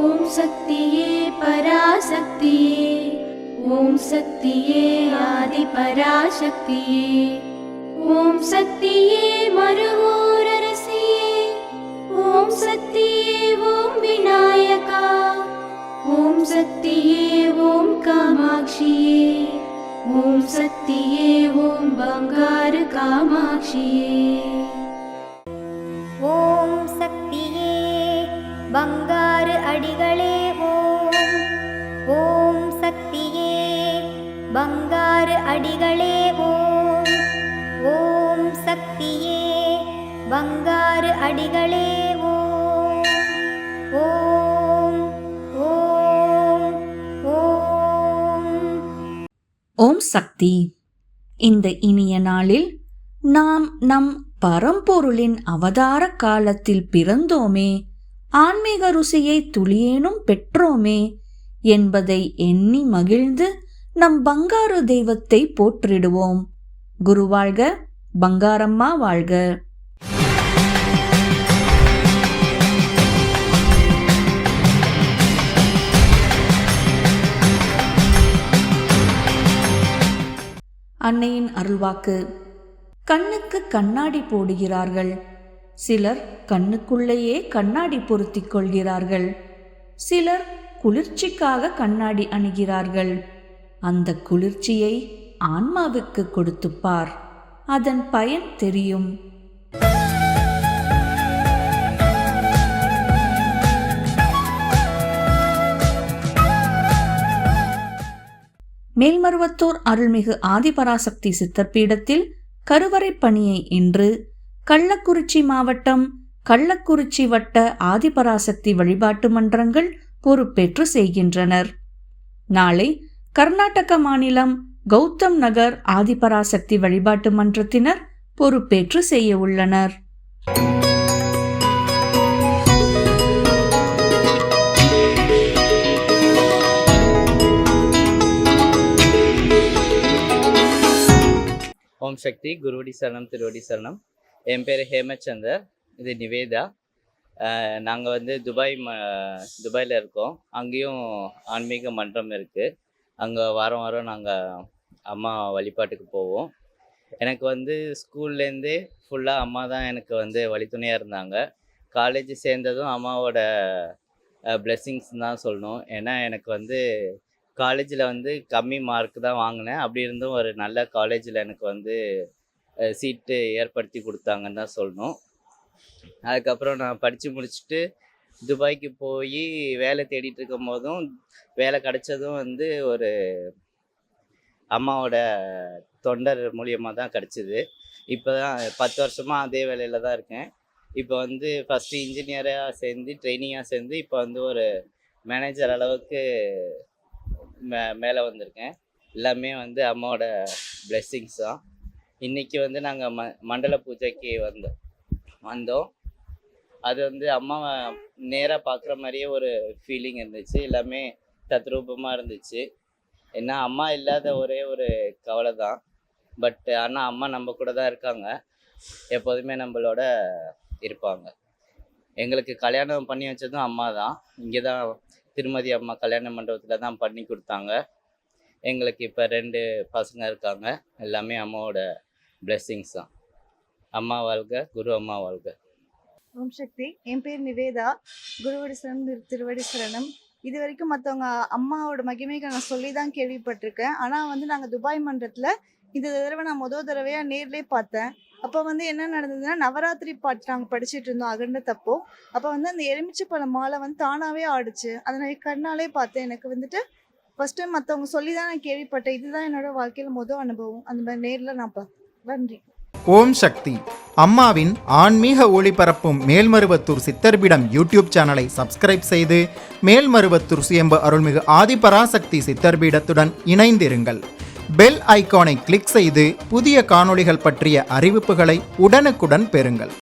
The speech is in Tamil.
ஓம் சக்தியே பராசக்தியே, ஓம் சக்தியே ஆதி பராசக்தியே, ஓம் சக்தியே மருகூரரசியே, ஓம் சக்தியே ஓம் விநாயகா, ஓம் சக்தியே ஓம் காமாட்சியே, ஓம் சக்தியே ஓம் பங்காரு காமாட்சியே. ஓம் சக்தியே பங்காரு அடிகளே ஓம், ஓம் சக்தியே பங்காரு அடிகளே ஓம், ஓம் சக்தியே பங்காரு அடிகளே ஓம், ஓம் ஓம் ஓம். ஓம் சக்தி. இந்த இனிய நாளில் நாம் நம் பரம்பொருளின் அவதார காலத்தில் பிறந்தோமே, ஆன்மீக ருசியை துளியேனும் பெற்றோமே என்பதை எண்ணி மகிழ்ந்து நம் பங்காரு தெய்வத்தை போற்றிடுவோம். குருவாழ்க, பங்காரம்மா வாழ்க. அன்னையின் அருள்வாக்கு. கண்ணுக்கு கண்ணாடி போடுகிறார்கள், சிலர் கண்ணுக்குள்ளேயே கண்ணாடி பொருத்திக் கொள்கிறார்கள், சிலர் குளிர்ச்சிக்காக கண்ணாடி அணிகிறார்கள். அந்த குளிர்ச்சியை ஆன்மாவுக்கு கொடுத்துப்பார், அதன் பயன் தெரியும். மேல்மருவத்தூர் அருள்மிகு ஆதிபராசக்தி சித்தர்பீடத்தில் கருவறை பணியை இன்று கள்ளக்குறிச்சி மாவட்டம் கள்ளக்குறிச்சி வட்ட ஆதிபராசக்தி வழிபாட்டு மன்றங்கள் பொறுப்பேற்று செய்கின்றனர். நாளை கர்நாடக மாநிலம் கௌதம் நகர் ஆதிபராசக்தி வழிபாட்டு மன்றத்தினர் பொறுப்பேற்று செய்ய உள்ளனர். ஓம் சக்தி. குருவடி சரணம், திருவடி சரணம். என் பேர் ஹேமச்சந்தர், இது நிவேதா. நாங்கள் வந்து துபாயில் இருக்கோம். அங்கேயும் ஆன்மீக மன்றம் இருக்குது. அங்கே வாரம் வாரம் நாங்கள் அம்மா வழிபாட்டுக்கு போவோம். எனக்கு வந்து ஸ்கூல்லேருந்தே ஃபுல்லாக அம்மா தான் எனக்கு வந்து வழித்துணையாக இருந்தாங்க. காலேஜ் சேர்ந்ததும் அம்மாவோட பிளெஸ்ஸிங்ஸ் தான் சொல்லணும். ஏன்னா எனக்கு வந்து காலேஜில் வந்து கம்மி மார்க் தான் வாங்கினேன். அப்படி இருந்தும் ஒரு நல்ல காலேஜில் எனக்கு வந்து சீட்டு ஏற்படுத்தி கொடுத்தாங்கன்னு தான் சொல்லணும். அதுக்கப்புறம் நான் படித்து முடிச்சுட்டு துபாய்க்கு போய் வேலை தேடிட்டு இருக்கும் போதும், வேலை கிடைச்சதும் வந்து ஒரு அம்மாவோட தொண்டர் மூலியமாக தான் கிடச்சிது. இப்போ தான் 10 வருஷமாக அதே வேலையில் தான் இருக்கேன். இப்போ வந்து ஃபஸ்ட்டு இன்ஜினியராக சேர்ந்து ட்ரைனிங்காக சேர்ந்து இப்போ வந்து ஒரு மேனேஜர் அளவுக்கு மேலே வந்திருக்கேன். எல்லாமே வந்து அம்மாவோட பிளெஸ்ஸிங்ஸ் தான். இன்றைக்கி வந்து நாங்கள் மண்டல பூஜைக்கு வந்தோம். அது வந்து அம்மாவை நேராக பார்க்குற மாதிரியே ஒரு ஃபீலிங் இருந்துச்சு. எல்லாமே தத்ரூபமாக இருந்துச்சு. ஏன்னா அம்மா இல்லாத ஒரே ஒரு கவலை தான். பட் ஆனால் அம்மா நம்ம கூட தான் இருக்காங்க, எப்போதுமே நம்மளோட இருப்பாங்க. எங்களுக்கு கல்யாணம் பண்ணி வச்சதும் அம்மா தான். இங்கே தான் திருமதி அம்மா கல்யாண மண்டபத்தில் தான் பண்ணி கொடுத்தாங்க. எங்களுக்கு இப்போ 2 பசங்க இருக்காங்க. எல்லாமே அம்மாவோட பிளெஸ்ஸிங்ஸ் தான். அம்மா வாழ்க, குரு அம்மா வாழ்க. ஓம் சக்தி. என் பேர் நிவேதா. குருவடி சரணம், திருவடி சரணம். இது வரைக்கும் மற்றவங்க அம்மாவோட மகிமைகளை நான் சொல்லி தான் கேள்விப்பட்டிருக்கேன். ஆனால் வந்து நாங்கள் துபாய் மன்றத்தில் இந்த தடவை நான் முதல் தடவையாக நேர்லேயே பார்த்தேன். அப்போ வந்து என்ன நடந்ததுன்னா, நவராத்திரி பாட்டு நாங்கள் படிச்சுட்டு இருந்தோம் அகண்ட தப்போ. அப்போ வந்து அந்த எலுமிச்சை பழம் மாலை வந்து தானாகவே ஆடிச்சு. அதை நான் கண்ணாலே பார்த்தேன். எனக்கு வந்துட்டு ஃபர்ஸ்ட் டைம் மற்றவங்க சொல்லி தான் நான் கேள்விப்பட்டேன். இதுதான் என்னோட வாழ்க்கையில் முதல் அனுபவம். அந்த மாதிரி நேரில் நான் பார்த்தேன். நன்றி. ஓம் சக்தி. அம்மாவின் ஆன்மீக ஒளிபரப்பும் மேல்மருவத்தூர் சித்தர்பீடம் யூடியூப் சேனலை சப்ஸ்கிரைப் செய்து மேல்மருவத்தூர் சுயம்பு அருள்மிகு ஆதிபராசக்தி சித்தர்பீடத்துடன் இணைந்திருங்கள். பெல் ஐகானை கிளிக் செய்து புதிய காணொளிகள் பற்றிய அறிவிப்புகளை உடனுக்குடன் பெறுங்கள்.